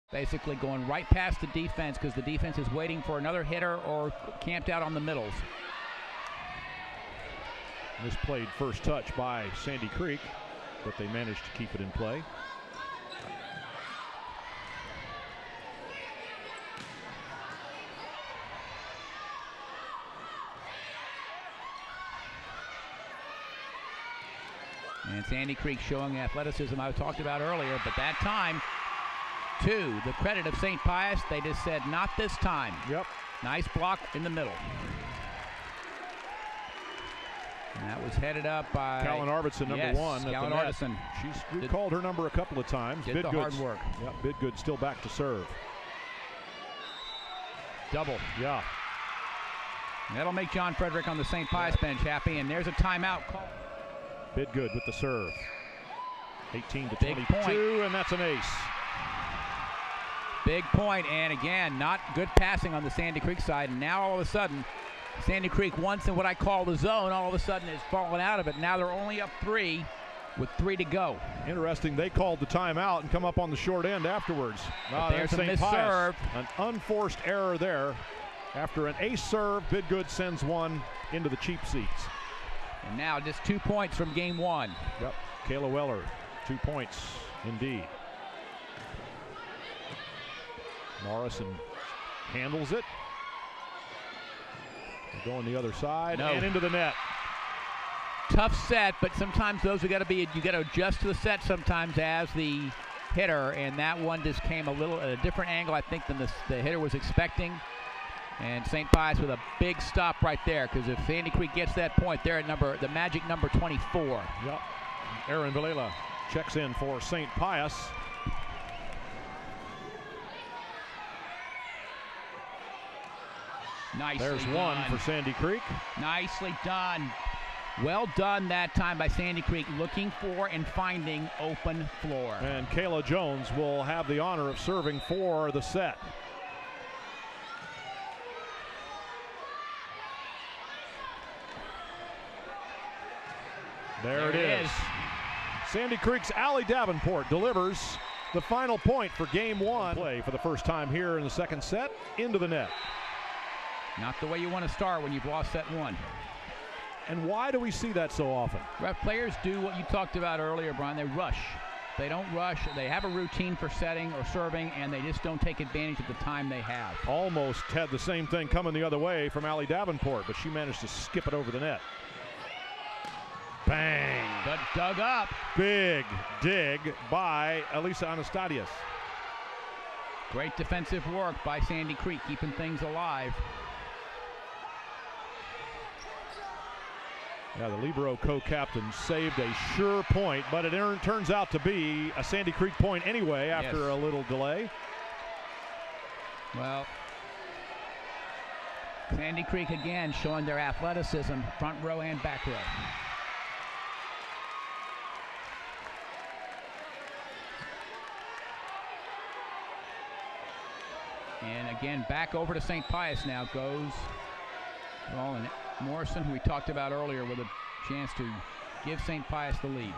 Basically going right past the defense because the defense is waiting for another hitter or camped out on the middles. Misplayed first touch by Sandy Creek, but they managed to keep it in play. And Sandy Creek showing the athleticism I talked about earlier, but that time, to the credit of St. Pius, they just said, not this time. Yep. Nice block in the middle. And that was headed up by Callan Arvidsson, number one. Callan Arvidsson. She's recalled her number a couple of times. Did the hard work. Yep, Bidgood still back to serve. Double. Yeah. And that'll make John Frederick on the St. Pius bench happy, and there's a timeout call. Bidgood with the serve. 18 to Big 22, point. and that's an ace. Big point, and again, not good passing on the Sandy Creek side. And now all of a sudden, Sandy Creek, once in what I call the zone, all of a sudden has fallen out of it. Now they're only up 3 with 3 to go. Interesting, they called the timeout and come up on the short end afterwards. There's a missed serve. An unforced error there. After an ace serve, Bidgood sends one into the cheap seats. And now just 2 points from game 1. Yep, Kayla Weller, 2 points indeed. Morrison handles it. Going the other side and into the net. Tough set, but sometimes those you got to adjust to the set sometimes as the hitter, and that one just came a little at a different angle, I think, than the hitter was expecting. And St. Pius with a big stop right there, because if Sandy Creek gets that point, they're at the magic number 24. Yep. Aaron Villela checks in for St. Pius. There's one for Sandy Creek. Nicely done. Well done that time by Sandy Creek, looking for and finding open floor. And Kayla Jones will have the honor of serving for the set. There it is. Sandy Creek's Allie Davenport delivers the final point for game 1. Play for the first time here in the second set, into the net. Not the way you want to start when you've lost set 1. And why do we see that so often? Players do what you talked about earlier, Brian. They rush. They don't rush. They have a routine for setting or serving, and they just don't take advantage of the time they have. Almost had the same thing coming the other way from Allie Davenport, but she managed to skip it over the net. Bang! But dug up. Big dig by Elisa Anastadias. Great defensive work by Sandy Creek, keeping things alive. Yeah, the libero co-captain saved a sure point, but it turns out to be a Sandy Creek point anyway after a little delay. Well, Sandy Creek again showing their athleticism, front row and back row. And again, back over to St. Pius now goes, well, and Morrison, who we talked about earlier, with a chance to give St. Pius the lead.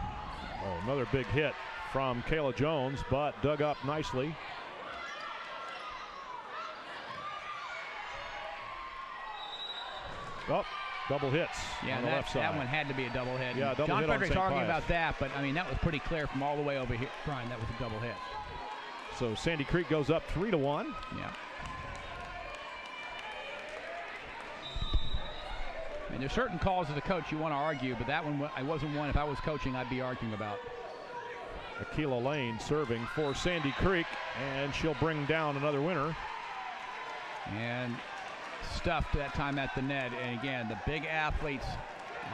Oh, another big hit from Kayla Jones, but dug up nicely. Oh, double hits on the left side. That one had to be a double hit. Yeah, double John hit Frederick's on St. arguing Pius about that, but I mean, that was pretty clear from all the way over here. Brian, that was a double hit. So Sandy Creek goes up 3-1. Yeah. I mean, there's certain calls as a coach you want to argue, but that one, I wasn't one if I was coaching I'd be arguing about. Akeila Lain serving for Sandy Creek, and she'll bring down another winner. And stuffed that time at the net. And again, the big athletes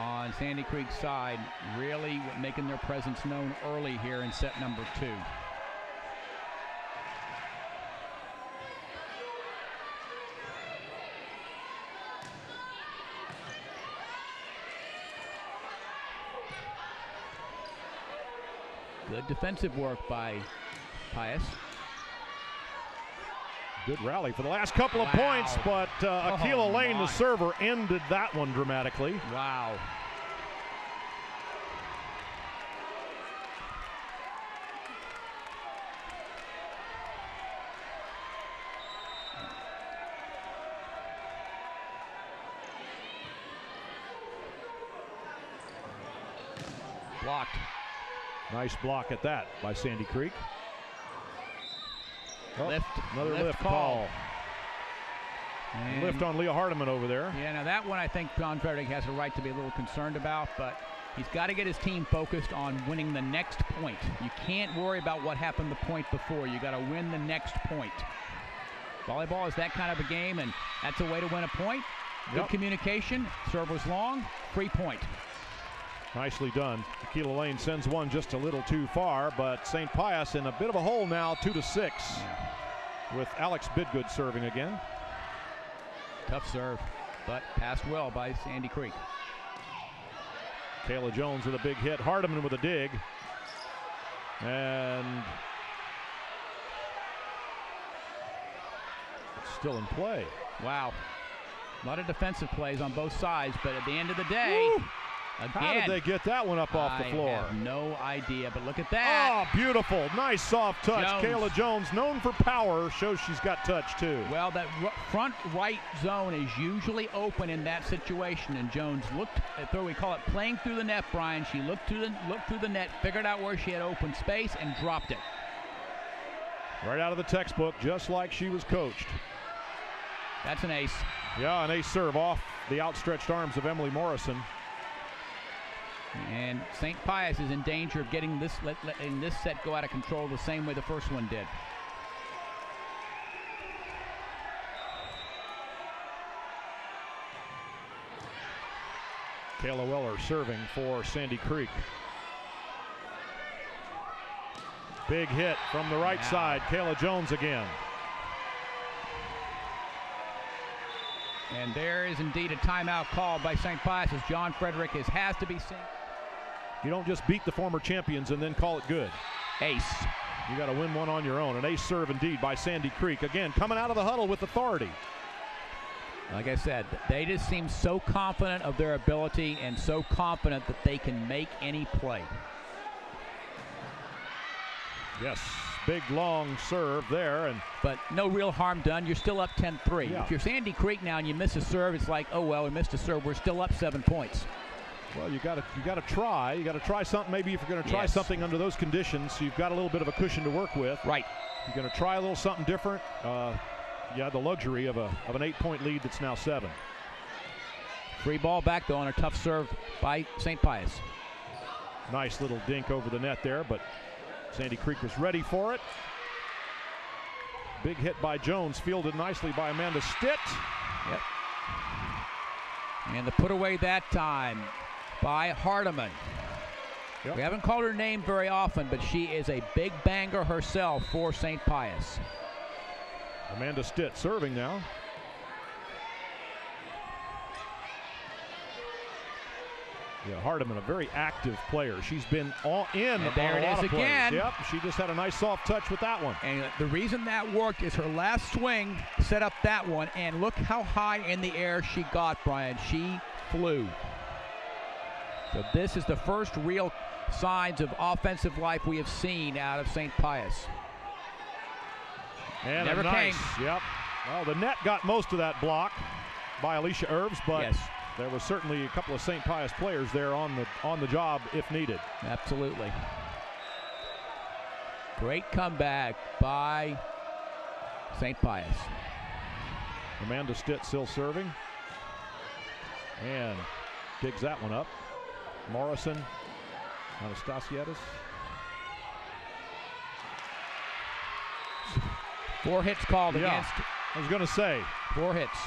on Sandy Creek's side really making their presence known early here in set number 2. Good defensive work by Pius. Good rally for the last couple of points, but Akeila Lain, the server, ended that one dramatically. Wow. blocked. Nice block at that by Sandy Creek. Oh, another lift call. And lift on Leah Hardiman over there. Yeah, now that one I think John Frederick has a right to be a little concerned about, but he's got to get his team focused on winning the next point. You can't worry about what happened the point before. You got to win the next point. Volleyball is that kind of a game, and that's a way to win a point. Good communication. Serve was long. Free point. Nicely done. Akeila Lain sends one just a little too far, but St. Pius in a bit of a hole now, 2-6, with Alex Bidgood serving again. Tough serve, but passed well by Sandy Creek. Kayla Jones with a big hit. Hardiman with a dig. And it's still in play. Wow. A lot of defensive plays on both sides, but at the end of the day, again, how did they get that one up off the floor? I have no idea, but look at that. Oh, beautiful. Nice soft touch. Jones. Kayla Jones, known for power, shows she's got touch too. Well, that front right zone is usually open in that situation, and Jones looked, we call it playing through the net, Brian. She looked through the net, figured out where she had open space, and dropped it. Right out of the textbook, just like she was coached. That's an ace. Yeah, an ace serve off the outstretched arms of Emily Morrison. And St. Pius is in danger of getting this letting this set go out of control the same way the first one did. Kayla Weller serving for Sandy Creek. Big hit from the right side. Kayla Jones again. And there is indeed a timeout called by St. Pius as John Frederick has to be seen. You don't just beat the former champions and then call it good. Ace. You got to win one on your own. An ace serve indeed by Sandy Creek. Again, coming out of the huddle with authority. Like I said, they just seem so confident of their ability and so confident that they can make any play. Yes, big long serve there, but no real harm done. You're still up 10-3. Yeah. If you're Sandy Creek now and you miss a serve, it's like, oh well, we missed a serve. We're still up 7 points. Well, you got to try. You got to try something. Maybe if you're going to try something under those conditions, so you've got a little bit of a cushion to work with. Right. You're going to try a little something different. You had the luxury of an 8-point lead that's now 7. Free ball back though on a tough serve by St. Pius. Nice little dink over the net there, but Sandy Creek was ready for it. Big hit by Jones, fielded nicely by Amanda Stitt. Yep. And the put away that time by Hardiman. Yep. We haven't called her name very often, but she is a big banger herself for St. Pius. Amanda Stitt serving now. Yeah, Hardiman, a very active player. She's been all in. And there it is again. Yep, she just had a nice soft touch with that one. And the reason that worked is her last swing set up that one, and look how high in the air she got, Brian. She flew. So this is the first real signs of offensive life we have seen out of St. Pius. And never nice, came. Yep. Well, the net got most of that block by Alicia Herbs, but there was certainly a couple of St. Pius players there on the job if needed. Absolutely. Great comeback by St. Pius. Amanda Stitt still serving. And digs that one up. Morrison, Anastasiadis. 4 hits called against. I was going to say 4 hits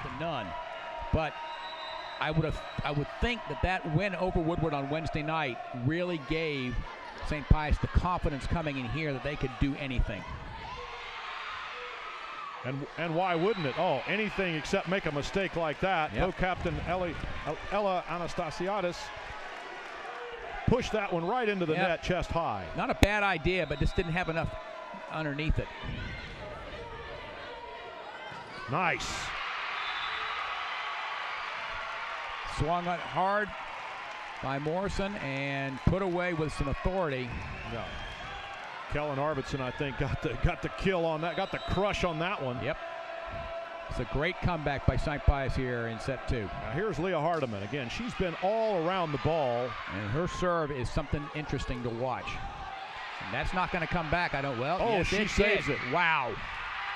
to none, but I would think that win over Woodward on Wednesday night really gave St. Pius the confidence coming in here that they could do anything. And why wouldn't it? Oh, anything except make a mistake like that. Yep. Co-captain Ella Anastasiadis pushed that one right into the net, chest high. Not a bad idea, but just didn't have enough underneath it. Nice. Swung it hard by Morrison and put away with some authority. Yeah. Kellen Arvidsson, I think, got the kill on that, got the crush on that one. Yep. It's a great comeback by St. Pius here in set 2. Now here's Leah Hardiman. Again, she's been all around the ball. And her serve is something interesting to watch. And that's not going to come back, I don't. Well, oh, yes, she saves it. Wow.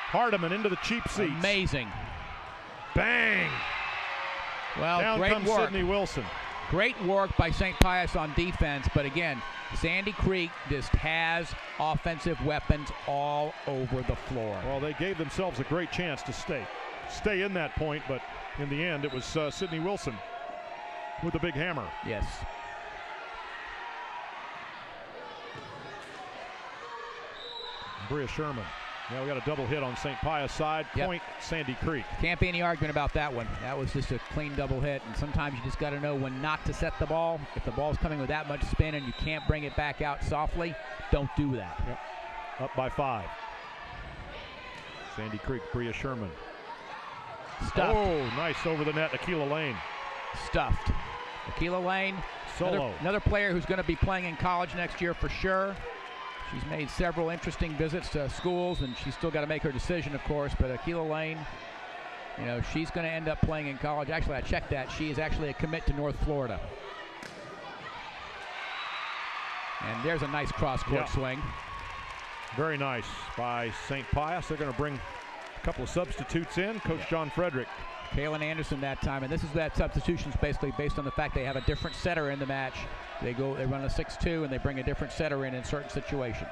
Hardiman into the cheap seats. Amazing. Bang. Well, down great comes work. Sydney Wilson. Great work by St. Pius on defense, but again, Sandy Creek just has offensive weapons all over the floor. Well, they gave themselves a great chance to stay in that point, but in the end, it was Sydney Wilson with the big hammer. Yes. Bria Sherman. Yeah, we got a double hit on St. Pius side. Yep. Point Sandy Creek. Can't be any argument about that one. That was just a clean double hit, and sometimes you just got to know when not to set the ball. If the ball's coming with that much spin and you can't bring it back out softly, don't do that. Yep. Up by 5. Sandy Creek, Bria Sherman. Stuffed. Oh, nice over the net, Akeila Lain. Stuffed. Akeila Lain, solo. Another player who's going to be playing in college next year for sure. She's made several interesting visits to schools, and she's still got to make her decision, of course. But Akeila Lain, you know, she's going to end up playing in college. Actually, I checked that. She is actually a commit to North Florida. And there's a nice cross-court swing. Very nice by St. Pius. They're going to bring a couple of substitutes in. Coach John Frederick. Kaylin Anderson that time, and this is that substitution's basically based on the fact they have a different setter in the match. They run a 6-2 and they bring a different setter in certain situations.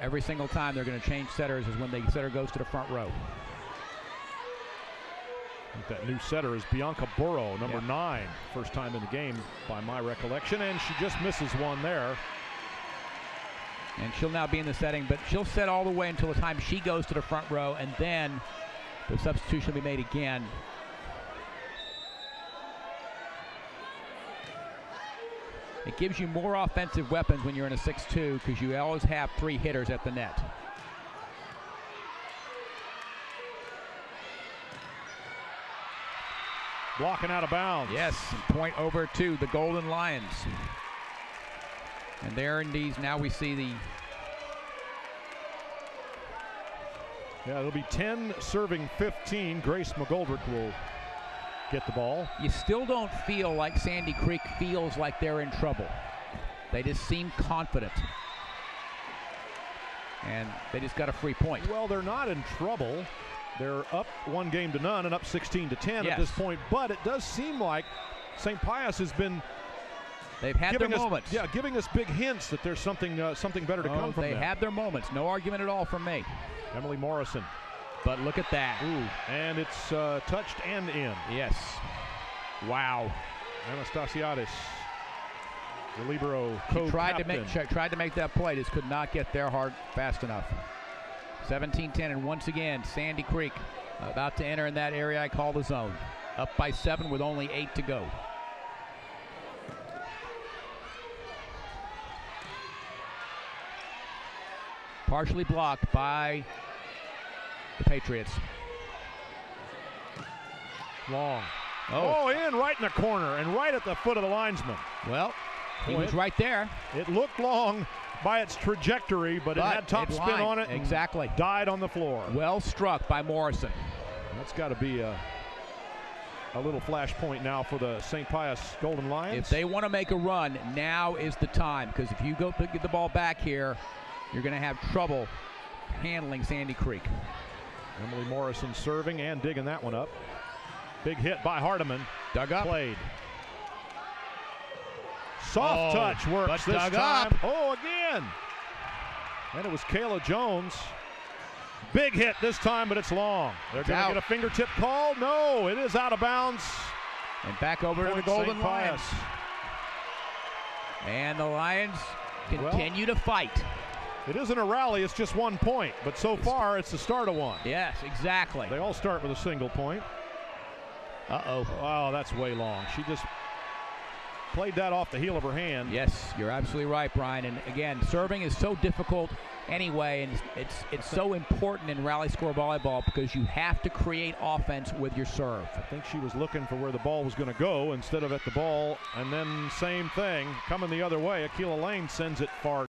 Every single time they're going to change setters is when the setter goes to the front row. I think that new setter is Bianca Burrow, number 9. First time in the game by my recollection, and she just misses one there. And she'll now be in the setting, but she'll set all the way until the time she goes to the front row, and then the substitution will be made again. It gives you more offensive weapons when you're in a 6-2 because you always have 3 hitters at the net. Blocking out of bounds. Yes, point over to the Golden Lions. And there indeed, now we see the... Yeah, it'll be 10 serving 15. Grace McGoldrick will get the ball. You still don't feel like Sandy Creek feels like they're in trouble. They just seem confident. And they just got a free point. Well, they're not in trouble. They're up 1-0 and up 16-10 at this point. But it does seem like St. Pius has been... They've had their moments. Yeah, giving us big hints that there's something better to come from them. They had their moments. No argument at all from me. Emily Morrison. But look at that. Ooh, and it's touched and in. Yes. Wow. Anastasiadis, the libero co-captain. Tried to make that play, just could not get there hard fast enough. 17-10, and once again, Sandy Creek about to enter in that area I call the zone. Up by 7 with only 8 to go. Partially blocked by the Patriots. Long. Oh, in right in the corner and right at the foot of the linesman. Well, he was right there. It looked long by its trajectory, but it had top spin on it. Exactly. Died on the floor. Well struck by Morrison. That's got to be a little flash point now for the St. Pius Golden Lions. If they want to make a run, now is the time, because if you go get the ball back here, you're going to have trouble handling Sandy Creek. Emily Morrison serving and digging that one up. Big hit by Hardiman. Dug up. Played. Soft touch works this time. Oh, again. And it was Kayla Jones. Big hit this time, but it's long. They're going to get a fingertip call. No, it is out of bounds. And back over to the Golden Lions. And the Lions continue to fight. It isn't a rally, it's just 1 point. But so far, it's the start of one. Yes, exactly. They all start with a single point. Uh-oh. Wow, that's way long. She just played that off the heel of her hand. Yes, you're absolutely right, Brian. And again, serving is so difficult anyway, and it's so important in rally score volleyball because you have to create offense with your serve. I think she was looking for where the ball was going to go instead of at the ball, and then same thing, coming the other way. Akeila Lain sends it far